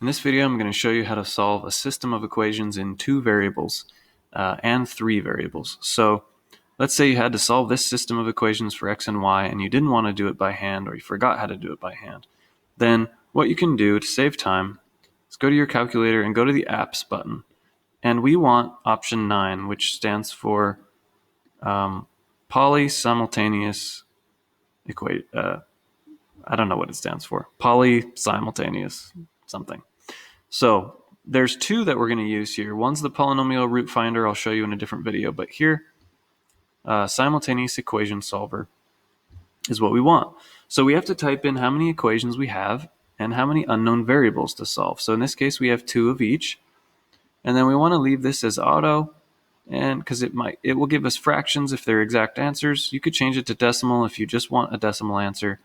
In this video, I'm going to show you how to solve a system of equations in 2 variables and 3 variables. So let's say you had to solve this system of equations for x and y and you didn't want to do it by hand, or you forgot how to do it by hand. Then what you can do to save time is go to your calculator and go to the apps button. And we want option 9, which stands for simultaneous equation. I don't know what it stands for. Simultaneous something. So there's 2 that we're going to use here. One's the polynomial root finder. I'll show you in a different video. But here, simultaneous equation solver is what we want. So we have to type in how many equations we have and how many unknown variables to solve. So in this case, we have 2 of each. And then we want to leave this as auto, and because it will give us fractions if they're exact answers. You could change it to decimal if you just want a decimal answer,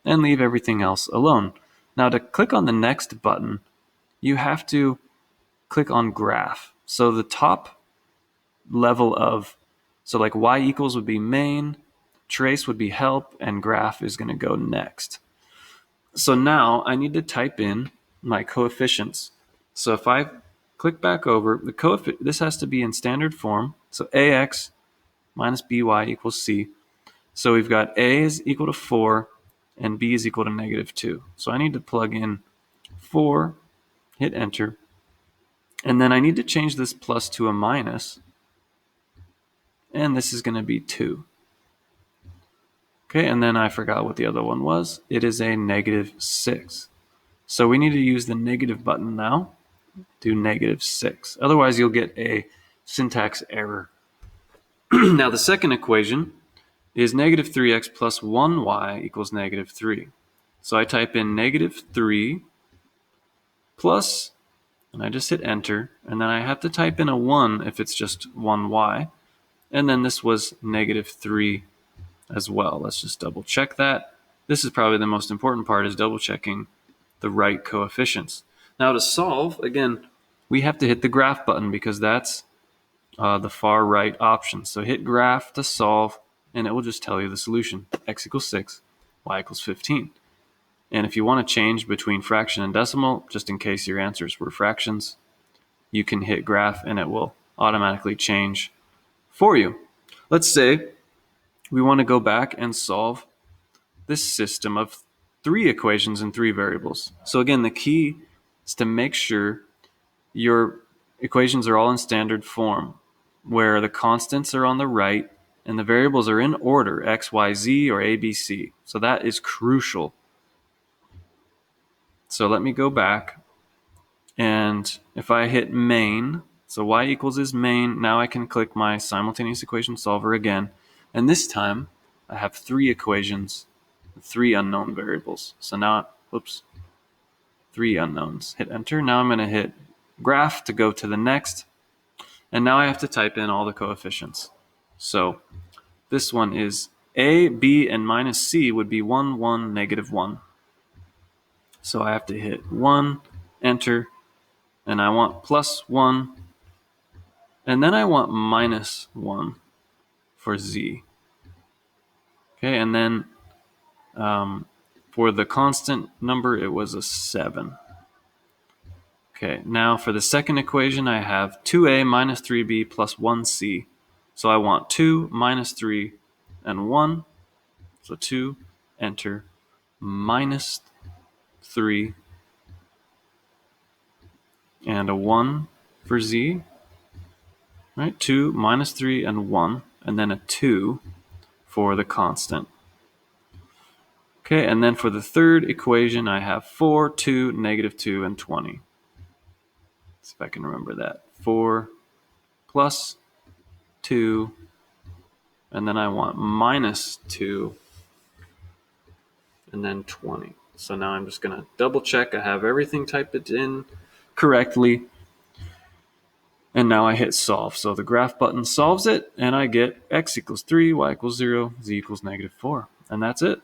and leave everything else alone. Now to click on the next button, you have to click on graph. So the top level so like y equals would be main, trace would be help, and graph is going to go next. So now I need to type in my coefficients. So if I click back over, this has to be in standard form. So ax minus by equals c. So we've got a is equal to 4 and b is equal to -2. So I need to plug in 4, hit enter, and then I need to change this plus to a minus, and this is going to be 2. Okay, and then I forgot what the other one was. It is a -6. So we need to use the negative button now. Do -6. Otherwise, you'll get a syntax error. Now, the second equation is -3x plus 1y equals -3. So I type in -3 plus, and I just hit enter, and then I have to type in a 1 if it's just 1y, and then this was -3 as well. Let's just double check that. This is probably the most important part, is double checking the right coefficients. Now to solve, again, we have to hit the graph button because that's the far right option. So hit graph to solve, and it will just tell you the solution. X equals 6, y equals 15. And if you want to change between fraction and decimal, just in case your answers were fractions, you can hit graph and it will automatically change for you. Let's say we want to go back and solve this system of 3 equations and 3 variables. So again, the key is to make sure your equations are all in standard form, where the constants are on the right and the variables are in order, x, y, z, or a, b, c. So that is crucial. So let me go back, and if I hit main, so y equals is main, now I can click my simultaneous equation solver again, and this time I have 3 equations, 3 unknown variables. So now, 3 unknowns. Hit enter. Now I'm going to hit graph to go to the next, and now I have to type in all the coefficients. So this one is a, b, and minus c would be 1, 1, -1. So I have to hit 1, enter, and I want +1, and then I want -1 for z. Okay, and then for the constant number, it was a 7. Okay, now for the second equation, I have 2a minus 3b plus 1c. So I want 2, -3, and 1. So 2, enter, -3, and a 1 for z. Right, 2, -3, and 1, and then a 2 for the constant. Okay, and then for the third equation, I have 4, 2, -2, and 20. See if I can remember that. 4 plus 2, and then I want -2, and then 20. So now I'm just going to double check I have everything typed in correctly. And now I hit solve. So the graph button solves it, and I get x equals 3, y equals 0, z equals -4. And that's it.